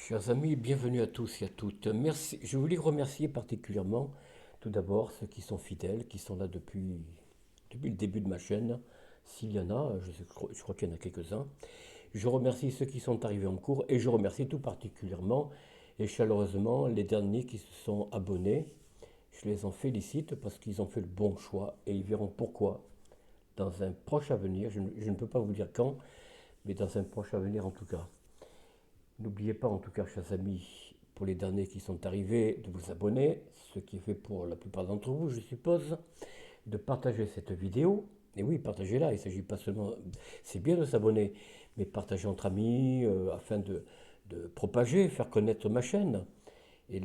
Chers amis, bienvenue à tous et à toutes. Merci. Je voulais remercier particulièrement, tout d'abord, ceux qui sont fidèles, qui sont là depuis le début de ma chaîne. S'il y en a, je crois qu'il y en a quelques-uns. Je remercie ceux qui sont arrivés en cours et je remercie tout particulièrement et chaleureusement les derniers qui se sont abonnés. Je les en félicite parce qu'ils ont fait le bon choix et ils verront pourquoi dans un proche avenir. Je ne peux pas vous dire quand, mais dans un proche avenir en tout cas. N'oubliez pas en tout cas, chers amis, pour les derniers qui sont arrivés, de vous abonner, ce qui est fait pour la plupart d'entre vous, je suppose, de partager cette vidéo. Et oui, partagez-la, il ne s'agit pas seulement... C'est bien de s'abonner, mais partagez entre amis afin de propager, faire connaître ma chaîne et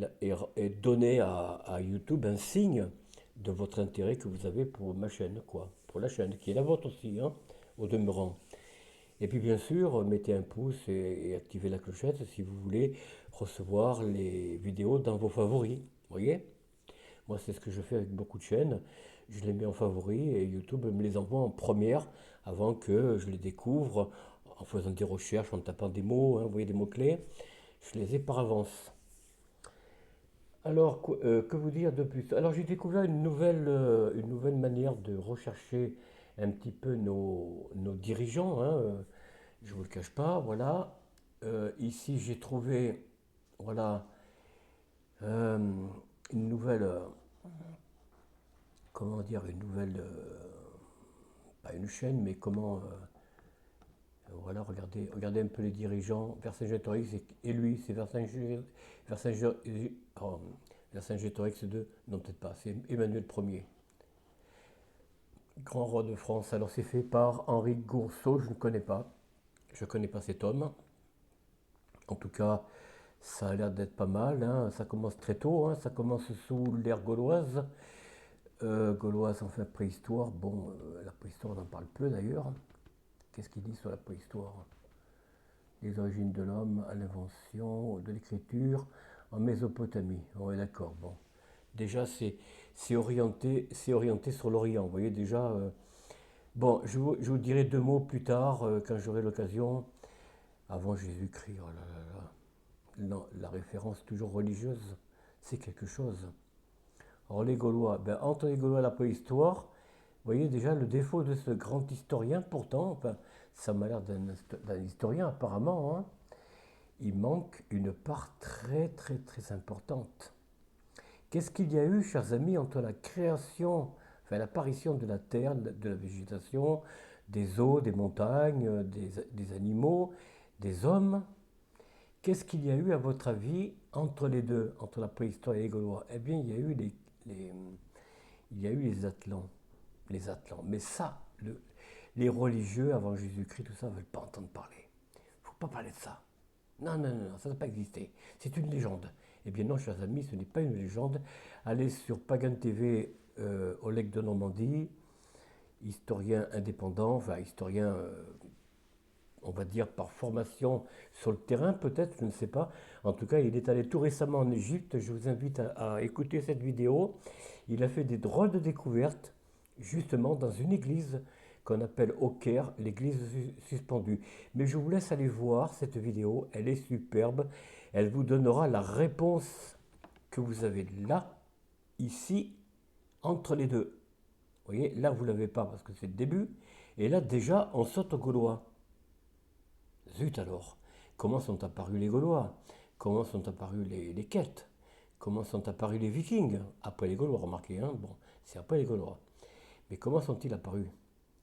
donner à YouTube un signe de votre intérêt que vous avez pour ma chaîne, quoi. Pour la chaîne, qui est la vôtre aussi, hein, au demeurant. Et puis bien sûr, mettez un pouce et activez la clochette si vous voulez recevoir les vidéos dans vos favoris. Vous voyez? Moi, c'est ce que je fais avec beaucoup de chaînes. Je les mets en favoris et YouTube me les envoie en première avant que je les découvre en faisant des recherches, en tapant des mots, hein, vous voyez, des mots-clés. Je les ai par avance. Alors, que vous dire de plus? Alors, j'ai découvert une nouvelle manière de rechercher un petit peu nos dirigeants, hein. Je ne vous le cache pas, voilà. Ici, j'ai trouvé, voilà, euh, une nouvelle, comment dire, une nouvelle, pas une chaîne, mais comment, voilà, regardez un peu les dirigeants. Vercingétorix et lui, c'est oh, Vercingétorix 2, non peut-être pas, c'est Emmanuel Ier, grand roi de France. Alors c'est fait par Henri Gourceau, je ne connais pas cet homme. En tout cas, ça a l'air d'être pas mal, hein. Ça commence très tôt, hein. Ça commence sous l'ère gauloise. Gauloise, enfin préhistoire. Bon, la préhistoire, on en parle peu d'ailleurs. Qu'est-ce qu'il dit sur la préhistoire? Les origines de l'homme à l'invention de l'écriture en Mésopotamie. Ouais, d'accord, bon. Déjà, c'est orienté sur l'Orient. Vous voyez déjà. Bon, je vous dirai deux mots plus tard, quand j'aurai l'occasion. Avant Jésus-Christ, oh là là là. Non, la référence toujours religieuse, c'est quelque chose. Or, les Gaulois, ben, entre les Gaulois et la préhistoire, vous voyez déjà le défaut de ce grand historien, pourtant, enfin, ça m'a l'air d'un historien apparemment, hein, il manque une part très très très importante. Qu'est-ce qu'il y a eu, chers amis, entre la création, enfin l'apparition de la terre, de la végétation, des eaux, des montagnes, des animaux, des hommes? Qu'est-ce qu'il y a eu, à votre avis, entre les deux, entre la préhistoire et les Gaulois? Eh bien, les- il y a eu les Atlants. Les Atlants. Mais ça, les religieux avant Jésus-Christ, tout ça, ne veulent pas entendre parler. Il ne faut pas parler de ça. Non, non, non, non, ça n'a pas existé. C'est une légende. Eh bien non, chers amis, ce n'est pas une légende. Allez sur Pagan TV, Oleg de Normandie, historien indépendant, enfin historien on va dire par formation sur le terrain peut-être, je ne sais pas. En tout cas, il est allé tout récemment en Égypte. Je vous invite à écouter cette vidéo. Il a fait des drôles de découvertes, justement dans une église qu'on appelle au Caire, l'église suspendue. Mais je vous laisse aller voir cette vidéo, elle est superbe. Elle vous donnera la réponse que vous avez là, ici, entre les deux. Vous voyez, là vous ne l'avez pas parce que c'est le début. Et là déjà, on saute au Gaulois. Zut alors, comment sont apparus les Gaulois? Comment sont apparus les Celtes? Comment sont apparus les Vikings? Après les Gaulois, remarquez, hein, bon, c'est après les Gaulois. Mais comment sont-ils apparus?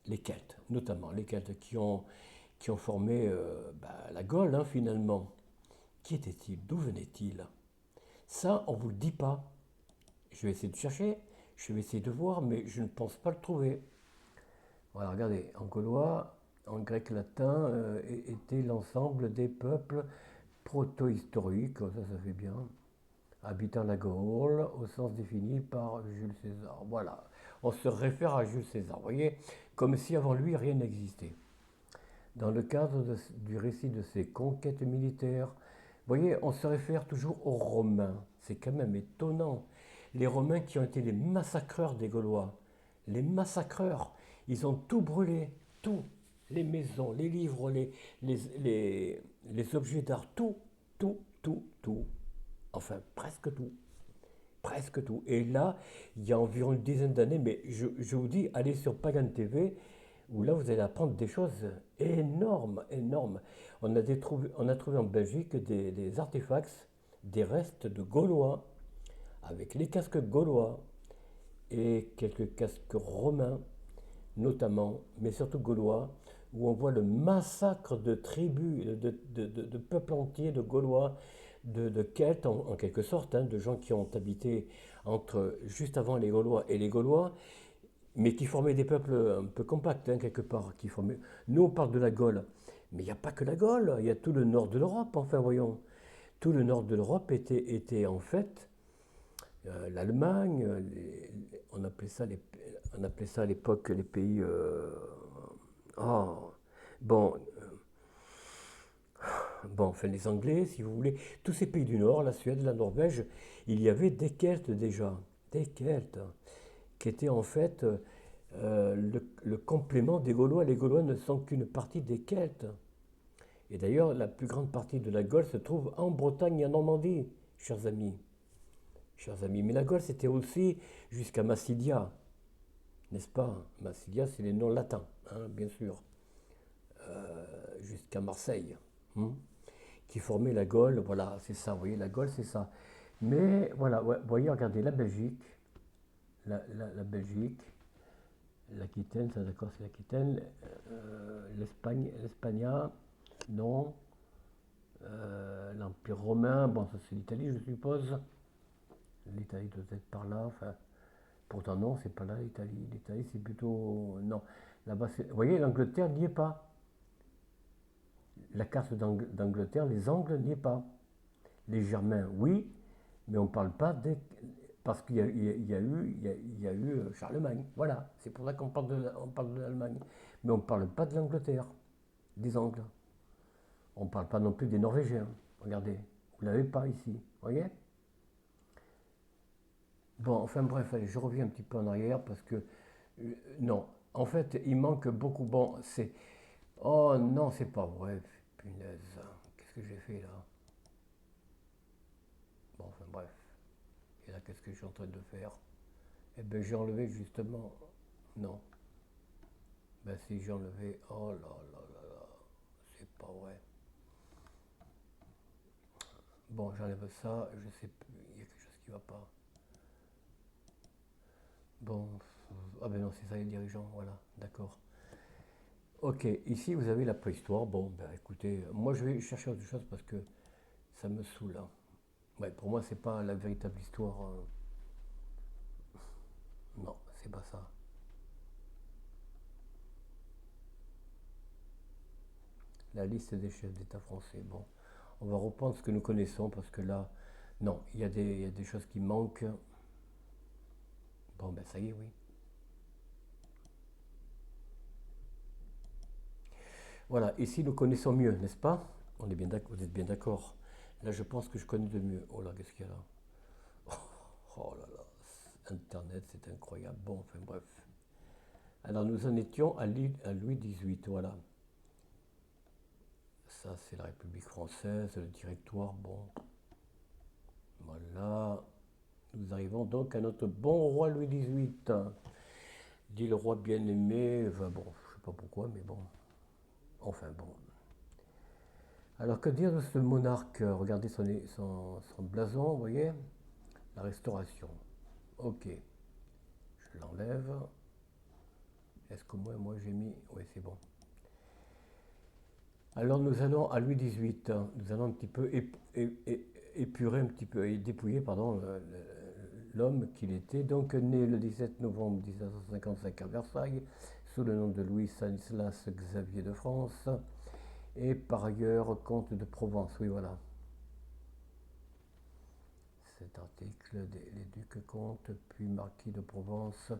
Les Celtes, notamment, les Celtes qui ont formé la Gaule, hein, finalement. Qui étaient-ils? D'où venaient-ils? Ça, on ne vous le dit pas. Je vais essayer de chercher, je vais essayer de voir, mais je ne pense pas le trouver. Voilà, regardez, en gaulois, en grec latin, était l'ensemble des peuples proto-historiques, ça fait bien, habitant la Gaule, au sens défini par Jules César. Voilà, on se réfère à Jules César, vous voyez, comme si avant lui rien n'existait. Dans le cadre du récit de ses conquêtes militaires, vous voyez, on se réfère toujours aux Romains. C'est quand même étonnant. Les Romains qui ont été les massacreurs des Gaulois. Les massacreurs. Ils ont tout brûlé. Tout. Les maisons, les livres, les objets d'art. Tout. Tout. tout. Enfin, presque tout. Presque tout. Et là, il y a environ une dizaine d'années, mais je vous dis, allez sur Pagan TV, où là, vous allez apprendre des choses énormes, énormes. On a trouvé en Belgique des artefacts, des restes de Gaulois, avec les casques gaulois et quelques casques romains, notamment, mais surtout gaulois, où on voit le massacre de tribus, de peuples entiers, de Gaulois, de Celtes en quelque sorte, hein, de gens qui ont habité juste avant les Gaulois et les Gaulois, mais qui formaient des peuples un peu compacts, hein, quelque part. Nous, on parle de la Gaule, mais il n'y a pas que la Gaule, il y a tout le nord de l'Europe, enfin voyons. Tout le nord de l'Europe était en fait l'Allemagne, on appelait ça à l'époque les pays. Oh, bon, bon, enfin les Anglais, si vous voulez, tous ces pays du Nord, la Suède, la Norvège, il y avait des Celtes déjà, des Celtes, qui étaient en fait le complément des Gaulois. Les Gaulois ne sont qu'une partie des Celtes. Et d'ailleurs, la plus grande partie de la Gaule se trouve en Bretagne et en Normandie, chers amis. Chers amis, mais la Gaule, c'était aussi jusqu'à Massilia, n'est-ce pas? Massilia, c'est les noms latins, hein, bien sûr, jusqu'à Marseille, hein, qui formaient la Gaule. Voilà, c'est ça, vous voyez, la Gaule, c'est ça. Mais voilà, ouais, vous voyez, regardez, la Belgique, la Belgique, l'Aquitaine, ça d'accord, c'est l'Aquitaine, l'Espagne, non, l'Empire romain, bon, ça c'est l'Italie, je suppose. L'Italie doit être par là, enfin, pourtant non, c'est pas là l'Italie. L'Italie, c'est plutôt, non, là-bas, vous voyez, l'Angleterre n'y est pas. La carte d'Angleterre, les Angles n'y est pas. Les Germains, oui, mais on ne parle pas des... Parce qu'il y a eu Charlemagne. Voilà, c'est pour ça on parle de l'Allemagne. Mais on ne parle pas de l'Angleterre, des Angles. On ne parle pas non plus des Norvégiens. Regardez, vous ne l'avez pas ici. Vous voyez? Bon, enfin bref, allez, je reviens un petit peu en arrière parce que... non, en fait, il manque beaucoup... Bon, c'est... Oh non, c'est pas vrai, punaise. Qu'est-ce que j'ai fait là? Bon, enfin bref. Et là, qu'est-ce que je suis en train de faire? Eh ben, j'ai enlevé justement. Non. Ben, si j'ai enlevé. Oh là là là là. C'est pas vrai. Bon, j'enlève ça. Je sais plus. Il y a quelque chose qui va pas. Bon. Ah ben non, c'est ça les dirigeants. Voilà. D'accord. Ok. Ici, vous avez la préhistoire. Bon, ben écoutez. Moi, je vais chercher autre chose parce que ça me saoule, hein. Ouais, pour moi, c'est pas la véritable histoire. Non, c'est pas ça. La liste des chefs d'État français. Bon, on va reprendre ce que nous connaissons parce que là, non, il y a des choses qui manquent. Bon, ben ça y est, oui. Voilà, ici nous connaissons mieux, n'est-ce pas? On est bien d'accord, vous êtes bien d'accord. Là, je pense que je connais de mieux. Oh là, qu'est-ce qu'il y a là? Oh là là, Internet, c'est incroyable. Bon, enfin bref. Alors, nous en étions à Louis XVIII, voilà. Ça, c'est la République française, le directoire, bon. Voilà. Nous arrivons donc à notre bon roi Louis XVIII. Dit le roi bien-aimé, enfin bon, je sais pas pourquoi, mais bon. Enfin bon. Alors que dire de ce monarque? Regardez son blason, vous voyez? La restauration. Ok, je l'enlève. Est-ce que moi j'ai mis... Oui, c'est bon. Alors nous allons à Louis XVIII. Nous allons un petit peu épurer un petit peu, et dépouiller, pardon, l'homme qu'il était. Donc né le 17 novembre 1755 à Versailles, sous le nom de Louis Stanislas Xavier de France, et par ailleurs comte de Provence. Oui, voilà. Cet article, les ducs comtes, puis marquis de Provence.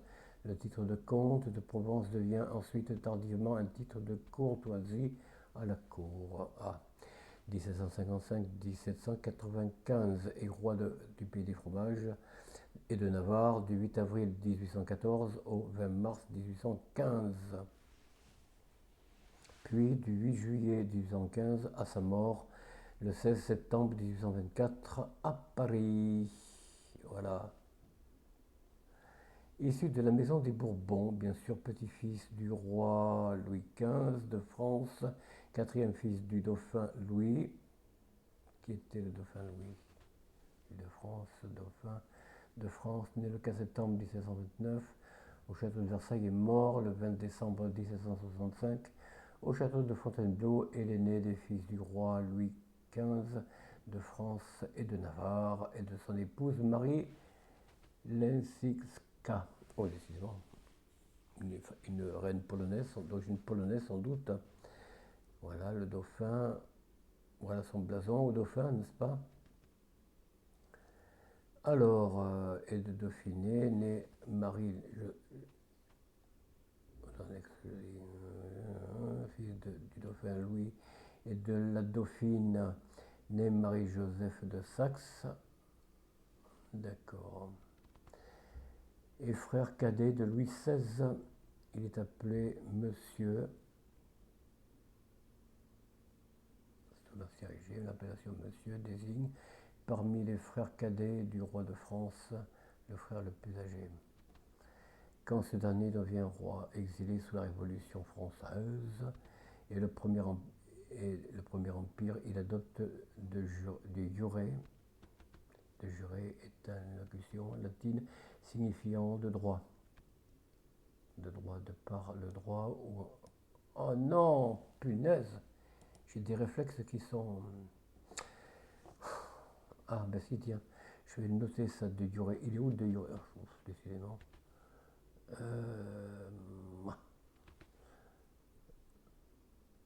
Le titre de comte de Provence devient ensuite tardivement un titre de courtoisie à la cour. Ah, 1755-1795 et roi du pays des fromages et de Navarre du 8 avril 1814 au 20 mars 1815. Puis du 8 juillet 1815 à sa mort le 16 septembre 1824 à Paris. Voilà. Issu de la maison des Bourbons, bien sûr petit-fils du roi Louis XV de France, quatrième fils du dauphin Louis, qui était le dauphin Louis de France, dauphin de France, né le 15 septembre 1729 au château de Versailles et mort le 20 décembre 1765 au château de Fontainebleau, est l'aîné des fils du roi Louis XV de France et de Navarre et de son épouse Marie Leszczyńska. Oh, décidément, une reine polonaise, d'origine polonaise sans doute. Voilà le dauphin, voilà son blason au dauphin, n'est-ce pas? Alors, et de Dauphiné, née Marie, fils du dauphin Louis, et de la dauphine, née Marie-Joseph de Saxe. D'accord. Et frère cadet de Louis XVI, il est appelé Monsieur. Sous l'Ancien Régime, l'appellation Monsieur désigne parmi les frères cadets du roi de France le frère le plus âgé. Quand ce dernier devient roi, exilé sous la Révolution française et le premier empire, il adopte de jure. De jurer est une locution latine signifiant de droit. De droit, de par le droit ou... Oh non, punaise! J'ai des réflexes qui sont... Ah, ben si, tiens, je vais noter ça, de jurer. Il est où de jurer? Décidément.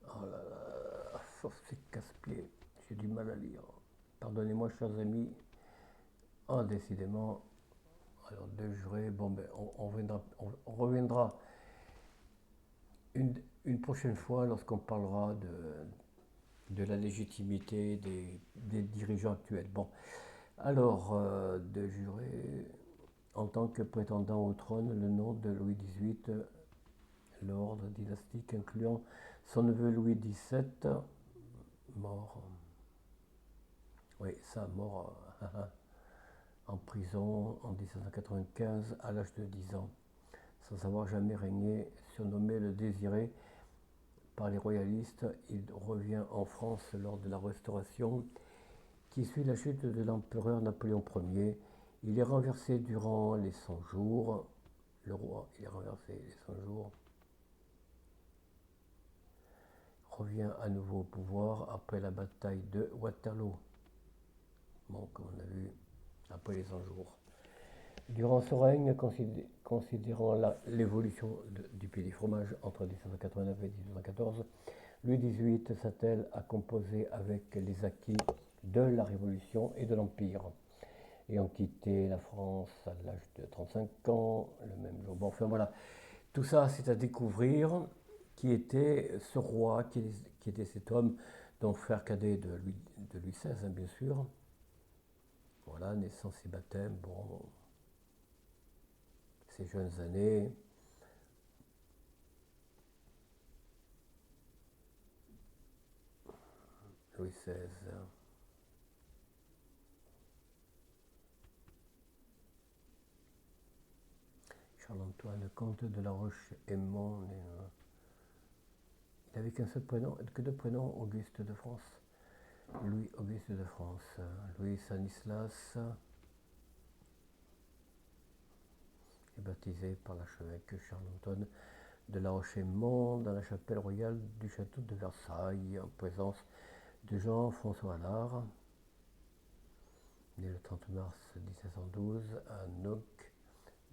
Oh là là, c'est casse-pied. J'ai du mal à lire. Pardonnez-moi, chers amis. Ah, décidément. Alors, de jurer, bon, ben, on reviendra une prochaine fois lorsqu'on parlera de la légitimité des dirigeants actuels. Bon, alors, de jurer en tant que prétendant au trône le nom de Louis XVIII, l'ordre dynastique incluant son neveu Louis XVII, mort. Oui, ça, mort en prison en 1795 à l'âge de 10 ans, sans avoir jamais régné, surnommé le Désiré par les royalistes. Il revient en France lors de la Restauration qui suit la chute de l'empereur Napoléon Ier. Il est renversé durant les 100 jours. Le roi, il est renversé les 100 jours. Revient à nouveau au pouvoir après la bataille de Waterloo. Bon, comme on a vu, après les 100 jours. Durant son règne, considérant l'évolution du pays du fromage entre 1789 et 1814, Louis XVIII s'attelle à composer avec les acquis de la Révolution et de l'Empire. Ayant quitté la France à l'âge de 35 ans, le même jour. Bon, enfin voilà, tout ça c'est à découvrir. Qui était ce roi, qui était cet homme, donc frère cadet de Louis XVI, hein, bien sûr. Voilà, naissance et baptême, bon, ces jeunes années. Louis XVI. Charles-Antoine, comte de la Roche-Aymon. Il n'avait qu'un seul prénom, que deux prénoms, Auguste de France. Louis Auguste de France. Louis Stanislas est baptisé par l'archevêque Charles-Antoine de la Roche-Aymon dans la chapelle royale du château de Versailles, en présence de Jean-François Allard, né le 30 mars 1712 à Noc,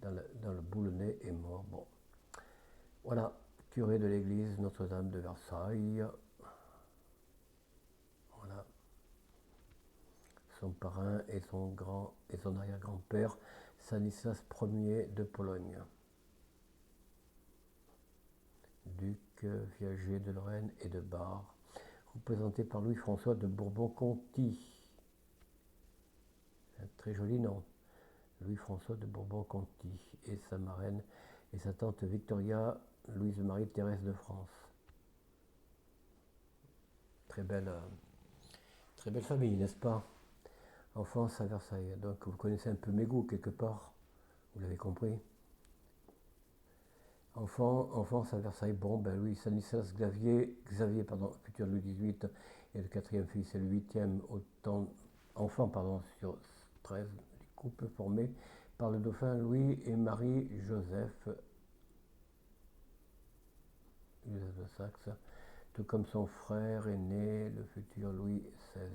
dans le Boulonnais, est mort. Bon, voilà, curé de l'église Notre-Dame de Versailles. Voilà, son parrain et son arrière-grand-père, Stanislas Ier de Pologne, duc viager de Lorraine et de Bar, représenté par Louis-François de Bourbon-Conti. Un très joli nom, Louis-François de Bourbon-Conti, et sa marraine et sa tante Victoria Louise-Marie-Thérèse de France. Très belle Très belle famille, n'est-ce pas? Enfance à Versailles. Donc vous connaissez un peu mes goûts quelque part, vous l'avez compris. Enfance à Versailles, bon ben oui, Stanislas Xavier, pardon, futur Louis XVIII, et le quatrième fils et le huitième enfant sur 13, les couples formés par le dauphin Louis et Marie-Joseph de Saxe, tout comme son frère aîné, le futur Louis XVI.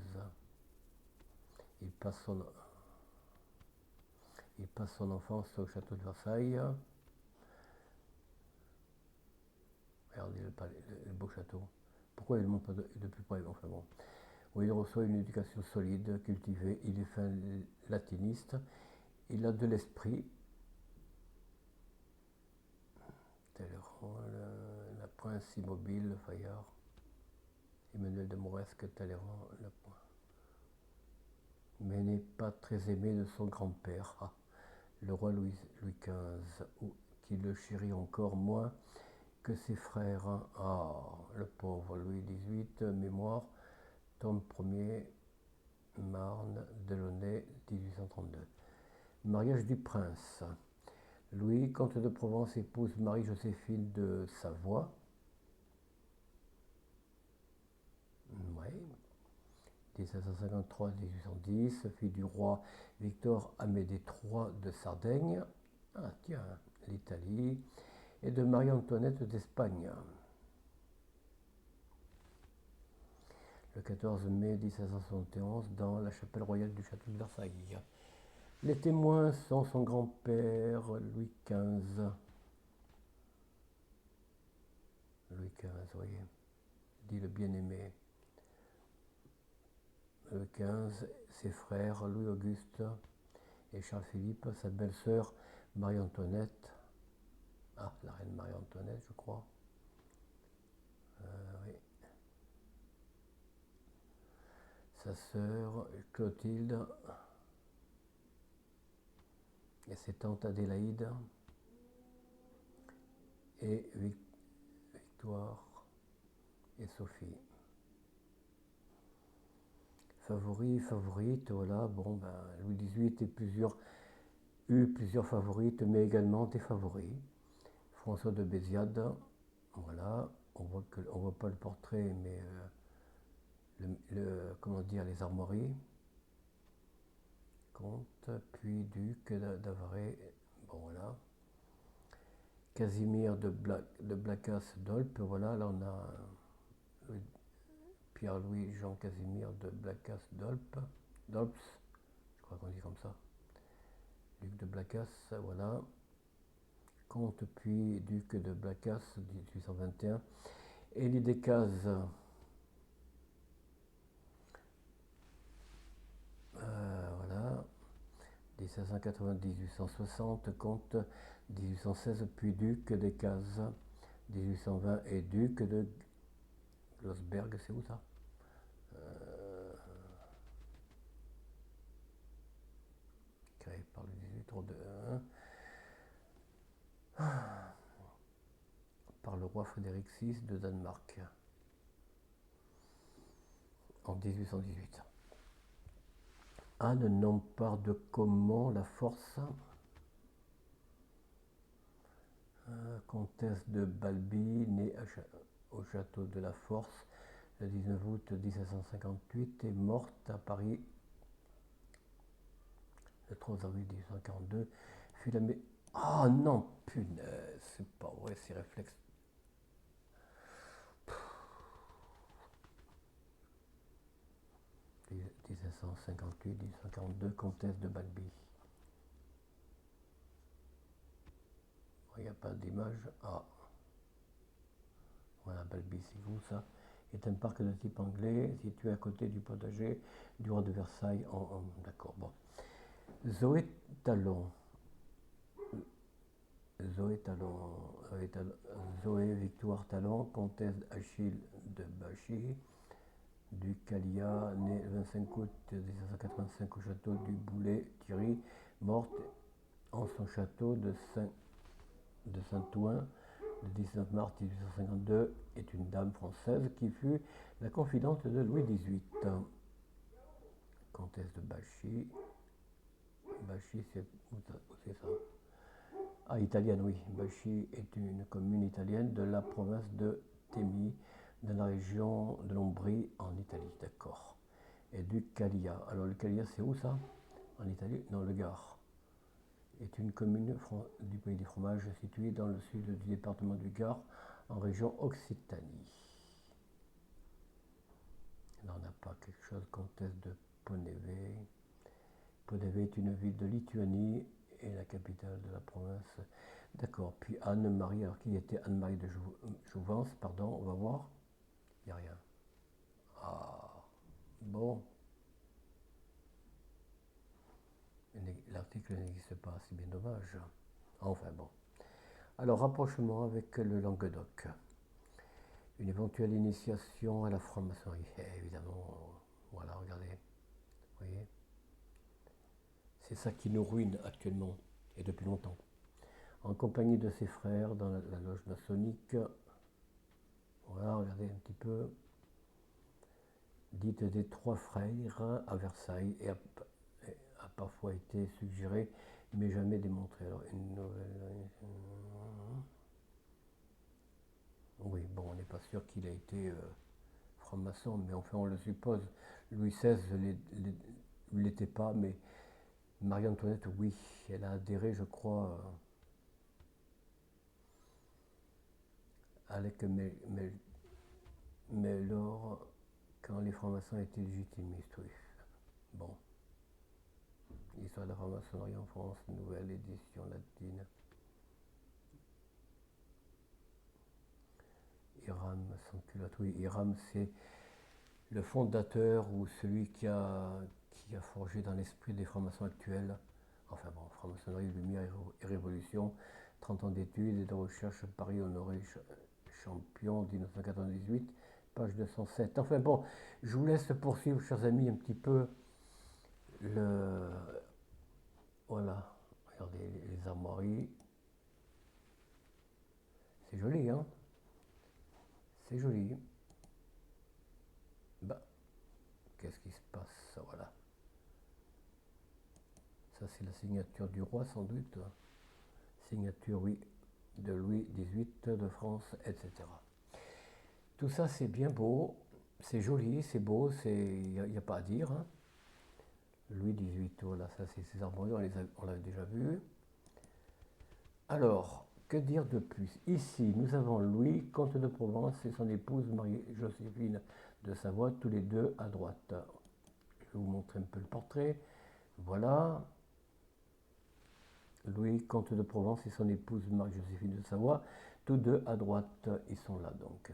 Il passe son, il passe son enfance au château de Versailles. Regardez le beau château. Pourquoi il ne monte pas de plus près? Enfin bon. Où il reçoit une éducation solide, cultivée, il est fin latiniste, il a de l'esprit. Talleyrand, la Prince immobile, Fayard, Emmanuel de Mauresque, Talleyrand, mais n'est pas très aimé de son grand-père, le roi Louis XV, qui le chérit encore moins que ses frères. Le pauvre Louis XVIII, mémoire, tome 1er, Marne, Delaunay, 1832. Mariage du prince. Louis, comte de Provence, épouse Marie-Joséphine de Savoie. Oui. 1753-1810, fille du roi Victor Amédée III de Sardaigne. Ah tiens, l'Italie. Et de Marie-Antoinette d'Espagne. Le 14 mai 1771, dans la chapelle royale du château de Versailles. Les témoins sont son grand-père, Louis XV. Louis XV, oui, dit le bien-aimé. Louis XV, ses frères, Louis-Auguste et Charles-Philippe, sa belle-sœur, Marie-Antoinette. Ah, la reine Marie-Antoinette, je crois. Oui. Sa sœur, Clotilde. Et ses tantes Adélaïde et Victoire et Sophie. Favorite, voilà, bon, ben, Louis XVIII eut plusieurs favorites, mais également des favoris. François de Béziade, voilà, on voit pas le portrait, mais comment dire, les armoiries. Comte, puis duc d'Avaray, bon voilà. Casimir de Blacas-Dolpe, voilà, là on a Pierre-Louis Jean Casimir de Blacas-Dolpe, Dolps, je crois qu'on dit comme ça. Duc de Blacas, voilà. Comte puis duc de Blacas, 1821. Élie Decazes, voilà. 1790-1860, comte 1816, puis duc des Cases, 1820 et duc de Glosberg, c'est où ça? Créé par le 18 de 1, par le roi Frédéric VI de Danemark, en 1818. Anne n'empare de comment la force, comtesse de Balby, née au château de la Force le 19 août 1758, est morte à Paris le 3 avril 1842, fut la Ah non, punaise, c'est pas vrai, ces réflexes. 1758-1842, comtesse de Balby. Il n'y a pas d'image. Ah, voilà, Balby, c'est où ça? Est un parc de type anglais situé à côté du potager du roi de Versailles. D'accord, bon. Zoé Talon. Zoé Victoire Talon, comtesse Achille de Bachy, du Calia, née le 25 août 1785 au château du Boulet-Thierry, morte en son château de Saint-Ouen le 19 mars 1852, est une dame française qui fut la confidente de Louis XVIII. comtesse de Bachy. Bachy, c'est où c'est ça? Ah, italienne, oui. Bachy est une commune italienne de la province de Thémy, dans la région de l'Ombrie, en Italie, d'accord. Et du Calia. Alors, le Calia, c'est où ça? En Italie? Non, le Gard. Est une commune du pays des fromages située dans le sud du département du Gard, en région Occitanie. Là, on n'a pas quelque chose, comtesse de Poneve. Poneve est une ville de Lituanie et la capitale de la province. D'accord. Puis Anne-Marie, alors qui était Anne-Marie de Jouvence, pardon, on va voir. Il n'y a rien. Ah, bon. L'article n'existe pas, c'est bien dommage. Enfin bon. Alors, rapprochement avec le Languedoc. Une éventuelle initiation à la franc-maçonnerie. Évidemment, voilà, regardez. Vous voyez? C'est ça qui nous ruine actuellement, et depuis longtemps. En compagnie de ses frères dans la loge maçonnique. Voilà, regardez un petit peu. Dite des trois frères à Versailles et a parfois été suggérée, mais jamais démontrée. Alors, une nouvelle. Oui, bon, on n'est pas sûr qu'il a été franc-maçon, mais enfin, on le suppose. Louis XVI ne l'était pas, mais Marie-Antoinette, oui, elle a adhéré, je crois, avec Mellor quand les francs-maçons étaient légitimistes, oui. Bon. L'histoire de la franc-maçonnerie en France, nouvelle édition latine. Hiram sans culotte, oui, Hiram c'est le fondateur ou celui qui a forgé dans l'esprit des francs-maçons actuels. Enfin bon, franc-maçonnerie, lumière et révolution, 30 ans d'études et de recherche, Paris honoré champion 1998, page 207. Enfin bon, je vous laisse poursuivre, chers amis, un petit peu le... Voilà, regardez les armoiries. C'est joli, hein? C'est joli. Bah, qu'est-ce qui se passe? Voilà. Ça, c'est la signature du roi, sans doute. Signature, oui, de Louis XVIII, de France, etc. Tout ça, c'est bien beau, c'est joli, c'est beau, il n'y a pas à dire. Hein. Louis XVIII, voilà, ça, c'est ses armoiries, on l'a déjà vu. Alors, que dire de plus? Ici, nous avons Louis, comte de Provence, et son épouse Marie-Joséphine de Savoie, tous les deux à droite. Je vais vous montrer un peu le portrait. Voilà. Louis, comte de Provence, et son épouse Marie-Joséphine de Savoie, tous deux à droite, ils sont là donc.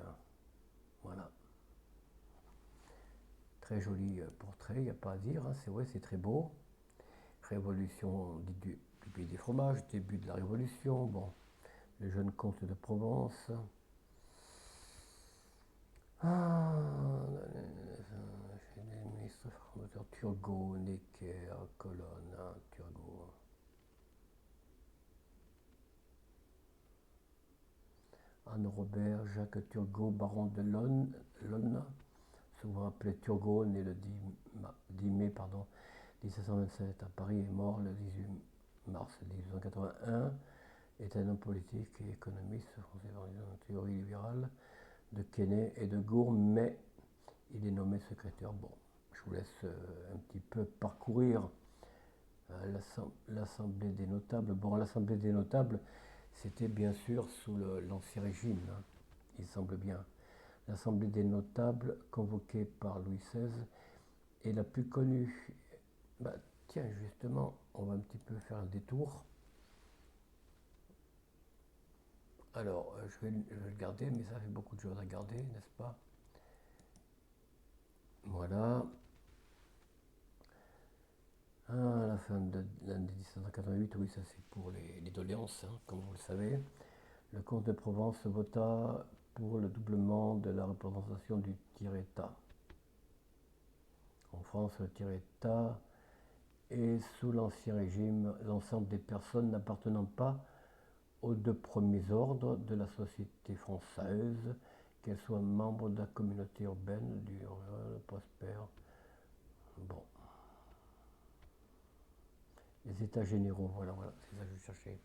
Voilà. Très joli portrait, il n'y a pas à dire, hein, c'est vrai, c'est très beau. Révolution du pays des fromages, début de la Révolution, bon, le jeune comte de Provence. Ah, les ministres fondateurs Turgot, Necker, Colonne, hein, Turgot. Anne Robert, Jacques Turgot, baron de Lonne, souvent appelé Turgot, né le 10 mai 1727 à Paris, est mort le 18 mars 1881, est un homme politique et économiste français dans la théorie libérale de Quesnay et de Gourme, mais il est nommé secrétaire. Bon, je vous laisse un petit peu parcourir l'Assemblée des notables. Bon, l'Assemblée des notables, c'était bien sûr sous l'Ancien Régime, hein, il semble bien. L'Assemblée des notables, convoquée par Louis XVI, est la plus connue. Bah, tiens, justement, on va un petit peu faire un détour. Alors, je vais le garder, mais ça fait beaucoup de choses à garder, n'est-ce pas? Voilà. À la fin de l'année 1788, oui, ça c'est pour les doléances, hein, comme vous le savez. Le comte de Provence vota pour le doublement de la représentation du tiers-État. En France, le tiers-État est sous l'Ancien Régime l'ensemble des personnes n'appartenant pas aux deux premiers ordres de la société française, qu'elles soient membres de la communauté urbaine, du rural, prospère. Bon. Les États généraux, voilà, voilà, c'est ça que je cherchais.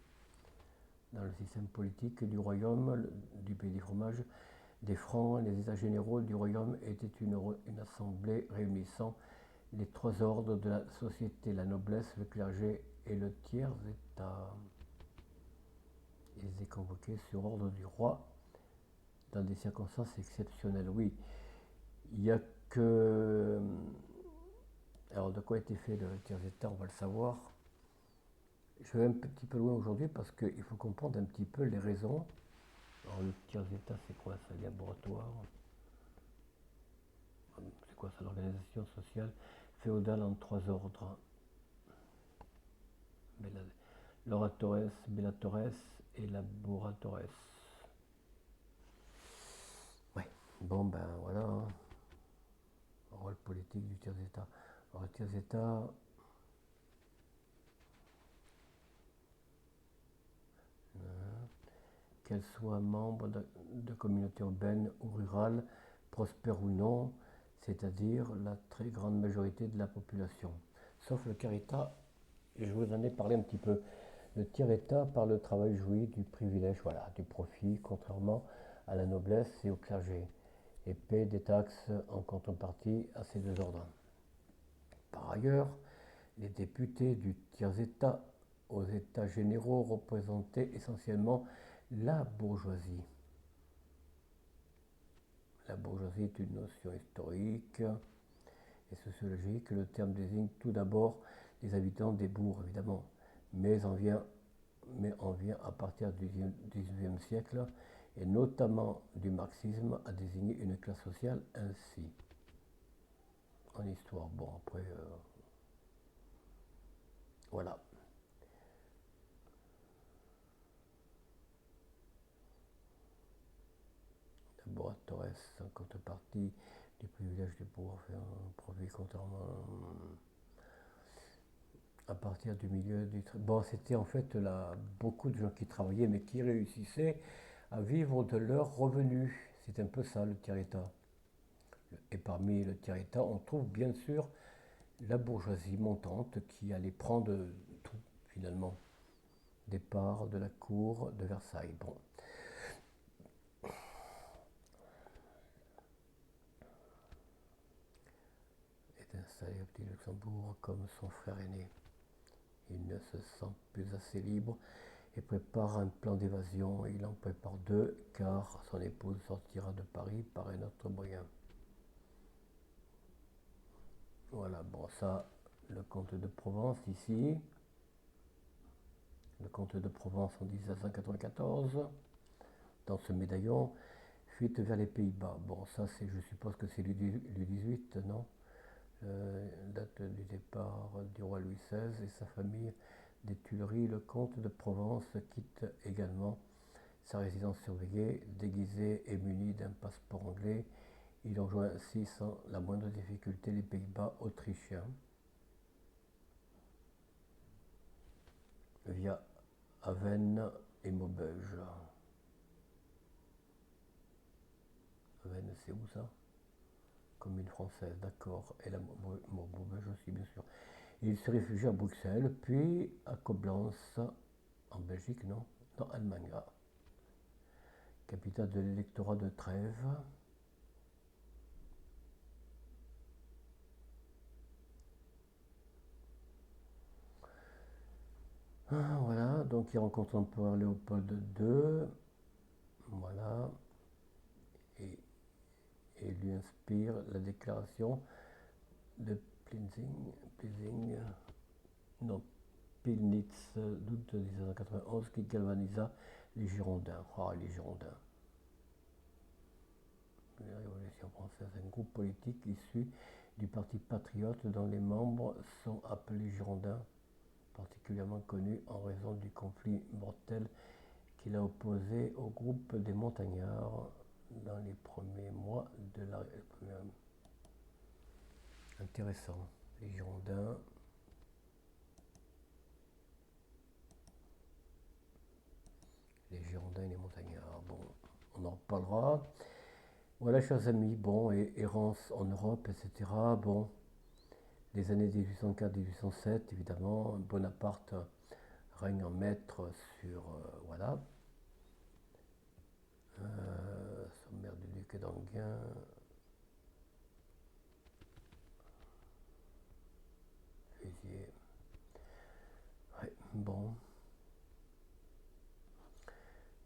Dans le système politique du royaume, du pays des fromages, des Francs, les États généraux du royaume étaient une assemblée réunissant les trois ordres de la société, la noblesse, le clergé et le tiers-État. Ils étaient convoqués sur ordre du roi dans des circonstances exceptionnelles. Oui, il n'y a que... Alors, de quoi était fait le tiers-État, on va le savoir. Je vais un petit peu loin aujourd'hui parce qu'il faut comprendre un petit peu les raisons. Alors, le tiers-État, c'est quoi ça? Laboratoire. C'est quoi ça? L'organisation sociale féodale en trois ordres. L'oratores, bellatores et laboratores. Ouais, bon ben voilà, hein. Rôle politique du tiers-État. Alors, le tiers-État, qu'elle soit membre de communautés urbaines ou rurales, prospère ou non, c'est-à-dire la très grande majorité de la population. Sauf le tiers-État, et je vous en ai parlé un petit peu. Le tiers-État, par le travail, jouit du privilège, voilà, du profit, contrairement à la noblesse et au clergé, et paie des taxes en contrepartie à ces deux ordres. Par ailleurs, les députés du tiers-État aux États généraux représentaient essentiellement la bourgeoisie. La bourgeoisie est une notion historique et sociologique. Le terme désigne tout d'abord les habitants des bourgs, évidemment, mais en vient à partir du XIXe siècle, et notamment du marxisme, à désigner une classe sociale ainsi. En histoire, bon, après, voilà. Laboratoires, en contrepartie du privilège de pouvoir faire un profit contrairement à partir du milieu du... Bon, c'était en fait là, beaucoup de gens qui travaillaient, mais qui réussissaient à vivre de leurs revenus. C'est un peu ça, le tiers-État. Et parmi le tiers-État, on trouve bien sûr la bourgeoisie montante qui allait prendre tout, finalement. Des parts de la cour de Versailles. Bon. Est installé au petit Luxembourg comme son frère aîné. Il ne se sent plus assez libre et prépare un plan d'évasion. Il en prépare deux, car son épouse sortira de Paris par un autre moyen. Voilà, bon, ça, le comte de Provence ici. Le comte de Provence en 1794. Dans ce médaillon, fuite vers les Pays-Bas. Bon, ça, c'est, je suppose que c'est le 18, non? Date du départ du roi Louis XVI et sa famille des Tuileries. Le comte de Provence quitte également sa résidence surveillée, déguisé et muni d'un passeport anglais. Il rejoint ainsi sans la moindre difficulté les Pays-Bas autrichiens via Avesnes et Maubeuge. Avesnes, c'est où ça? Commune française, d'accord. Et la Maubeuge aussi, bien sûr. Il se réfugie à Bruxelles, puis à Coblence, en Belgique, non? Non, Allemagne. Capitale de l'électorat de Trèves. Ah, voilà, donc il rencontre l'empereur Léopold II, voilà, et, et lui inspire la déclaration de Plising, non, Pillnitz, d'août 1991, qui galvanisa les Girondins. Ah, les Girondins. La Révolution française, un groupe politique issu du Parti patriote dont les membres sont appelés Girondins, particulièrement connu en raison du conflit mortel qu'il a opposé au groupe des montagnards dans les premiers mois de la République. Intéressant. Les Girondins. Les Girondins et les montagnards. Bon, on en reparlera. Voilà, chers amis, bon, et errance en Europe, etc. Bon, des années 1804-1807, évidemment. Bonaparte règne en maître sur... voilà. Sommaire du duc d'Enghien. Fusillé. Ouais, bon.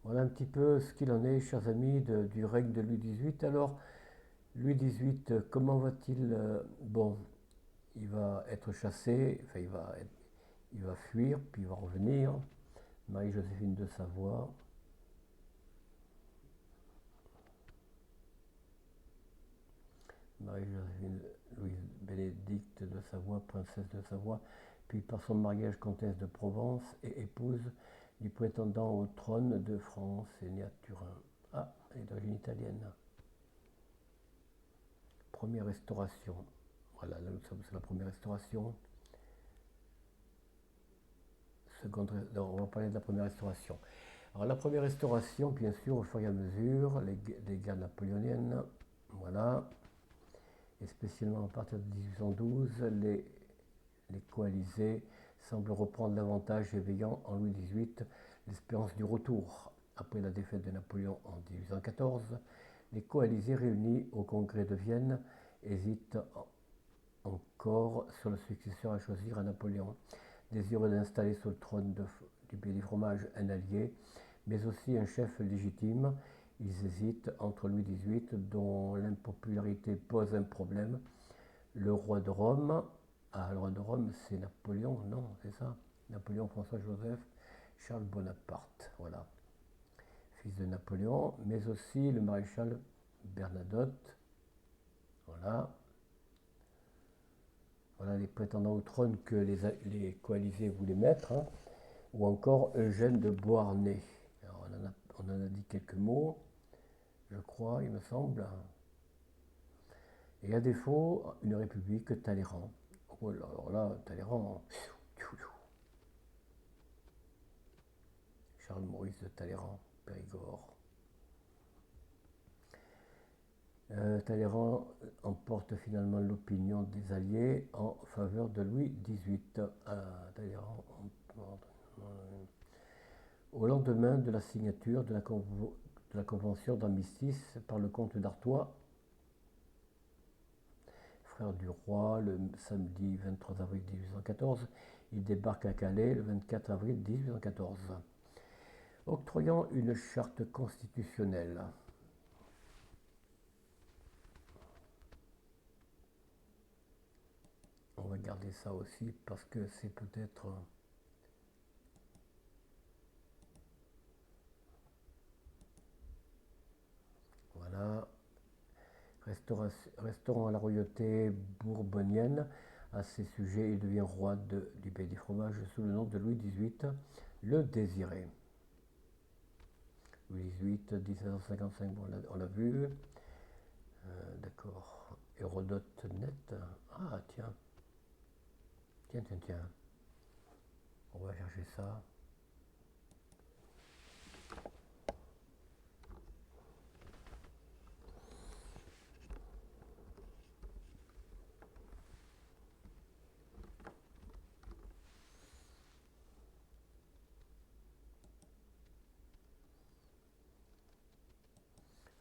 Voilà un petit peu ce qu'il en est, chers amis, du règne de Louis XVIII. Alors, Louis XVIII, comment va-t-il bon, il va être chassé, enfin il va fuir, puis il va revenir. Marie-Joséphine de Savoie. Marie-Joséphine Louise-Bénédicte de Savoie, princesse de Savoie, puis par son mariage comtesse de Provence et épouse du prétendant au trône de France et née à Turin. Ah, elle est d'origine italienne. Première restauration. Voilà, là nous sommes sur la première restauration. Seconde, on va parler de la première restauration. Alors la première restauration, bien sûr, au fur et à mesure, les guerres napoléoniennes, voilà, et spécialement à partir de 1812, les coalisés semblent reprendre l'avantage, éveillant en Louis XVIII l'espérance du retour. Après la défaite de Napoléon en 1814, les coalisés réunis au congrès de Vienne hésitent encore sur le successeur à choisir à Napoléon, désireux d'installer sur le trône du pays du fromage un allié, mais aussi un chef légitime. Ils hésitent entre Louis XVIII, dont l'impopularité pose un problème, le roi de Rome. Ah, le roi de Rome, c'est Napoléon, non, c'est ça. Napoléon François-Joseph, Charles Bonaparte, voilà. Fils de Napoléon, mais aussi le maréchal Bernadotte, voilà. Voilà les prétendants au trône que les coalisés voulaient mettre, hein. Ou encore Eugène de Beauharnais. Alors, on en a dit quelques mots, je crois, il me semble. Et à défaut, une république Talleyrand. Oh là, alors là, Talleyrand, Charles Maurice de Talleyrand, Périgord. Talleyrand emporte finalement l'opinion des Alliés en faveur de Louis XVIII. Talleyrand emporte, au lendemain de la signature de la convention d'armistice par le comte d'Artois, frère du roi, le samedi 23 avril 1814, il débarque à Calais le 24 avril 1814, octroyant une charte constitutionnelle. On va garder ça aussi parce que c'est peut-être... Voilà. Restaurant la royauté bourbonienne, à ses sujets, il devient roi du pays du fromage sous le nom de Louis XVIII, le Désiré. Louis XVIII, 1755, bon, on l'a vu. D'accord. Hérodote net. Ah, tiens. Tiens. On va chercher ça.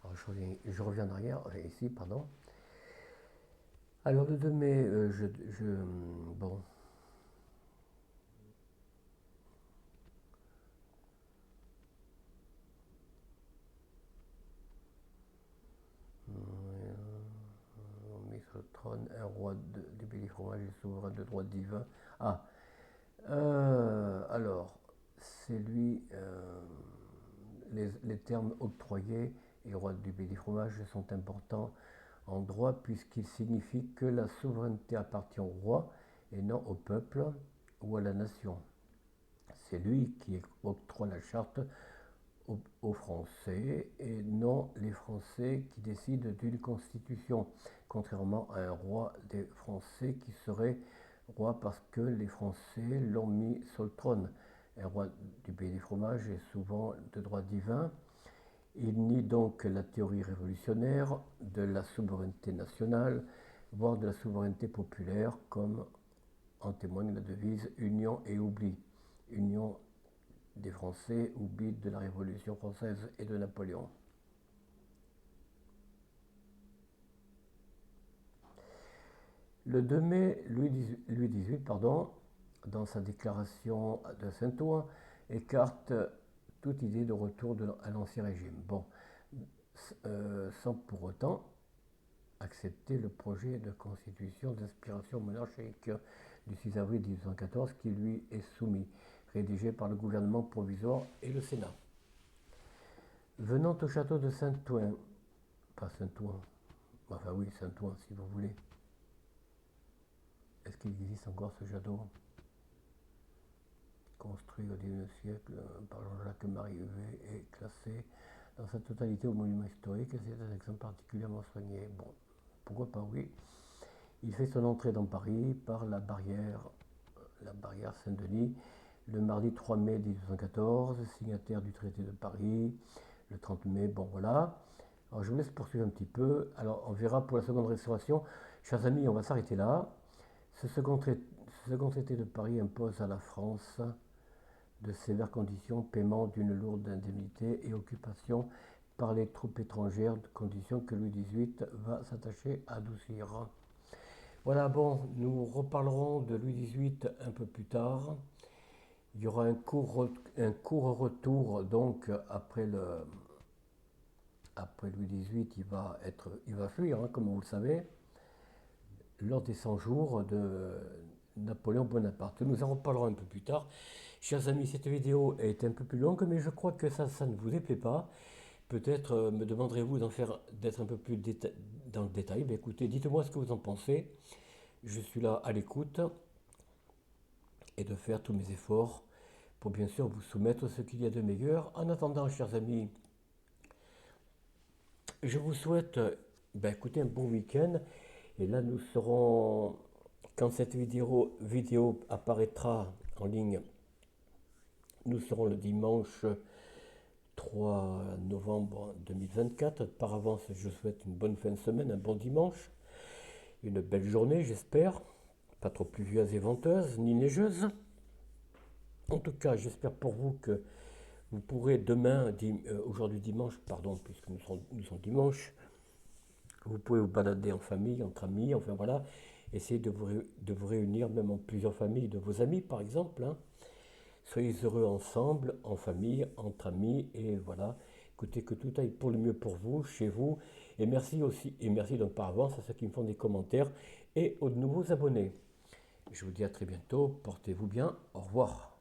Alors, je reviens en arrière, ici, pardon. Alors, le 2 mai, bon. On met sur le trône un roi du pays du fromage et souverain de droit divin. Ah, alors, c'est lui, les termes octroyés et roi du pays du fromage sont importants en droit puisqu'ils signifient que la souveraineté appartient au roi et non au peuple ou à la nation. C'est lui qui octroie la charte aux Français et non les Français qui décident d'une constitution, contrairement à un roi des Français qui serait roi parce que les Français l'ont mis sur le trône. Un roi du pays des fromages est souvent de droit divin. Il nie donc la théorie révolutionnaire de la souveraineté nationale, voire de la souveraineté populaire, comme en témoigne la devise Union et oubli. Union des Français, oubli de la Révolution française et de Napoléon. Le 2 mai, Louis XVIII, dans sa déclaration de Saint-Ouen, écarte toute idée de retour à l'Ancien Régime. Bon, sans pour autant accepter le projet de constitution d'inspiration monarchique du 6 avril 1814 qui lui est soumis, rédigé par le gouvernement provisoire et le Sénat. Venant au château de Saint-Ouen, pas Saint-Ouen, enfin oui, Saint-Ouen si vous voulez. Est-ce qu'il existe encore ce château? Construit au XIXe siècle par Jean-Jacques Marivet et classé dans sa totalité au monument historique, c'est un exemple particulièrement soigné. Bon, pourquoi pas, oui. Il fait son entrée dans Paris par la barrière Saint-Denis, le mardi 3 mai 1814, signataire du traité de Paris, le 30 mai, bon voilà. Alors je vous laisse poursuivre un petit peu. Alors on verra pour la seconde restauration. Chers amis, on va s'arrêter là. Ce second traité de Paris impose à la France de sévères conditions, paiement d'une lourde indemnité et occupation par les troupes étrangères, conditions que Louis XVIII va s'attacher à adoucir. Voilà, bon, nous reparlerons de Louis XVIII un peu plus tard. Il y aura un court retour, donc après Louis XVIII, il va fuir, hein, comme vous le savez, lors des 100 jours de Napoléon Bonaparte. Nous en reparlerons un peu plus tard. Chers amis, cette vidéo est un peu plus longue, mais je crois que ça ne vous déplaît pas. Peut-être me demanderez-vous d'être un peu plus dans le détail. Ben, écoutez, dites-moi ce que vous en pensez. Je suis là à l'écoute et de faire tous mes efforts pour bien sûr vous soumettre ce qu'il y a de meilleur. En attendant, chers amis, je vous souhaite écoutez, un bon week-end. Et là, nous serons, quand cette vidéo apparaîtra en ligne, nous serons le dimanche 3 novembre 2024. Par avance, je souhaite une bonne fin de semaine, un bon dimanche, une belle journée, j'espère. Pas trop pluvieuse et venteuse, ni neigeuse. En tout cas, j'espère pour vous que vous pourrez demain, aujourd'hui dimanche, pardon, puisque nous sommes dimanche, vous pouvez vous balader en famille, entre amis, enfin voilà, essayez de vous réunir même en plusieurs familles, de vos amis par exemple, hein. Soyez heureux ensemble, en famille, entre amis, et voilà. Écoutez, que tout aille pour le mieux pour vous, chez vous. Et merci aussi, et merci donc par avance à ceux qui me font des commentaires et aux nouveaux abonnés. Je vous dis à très bientôt, portez-vous bien, au revoir.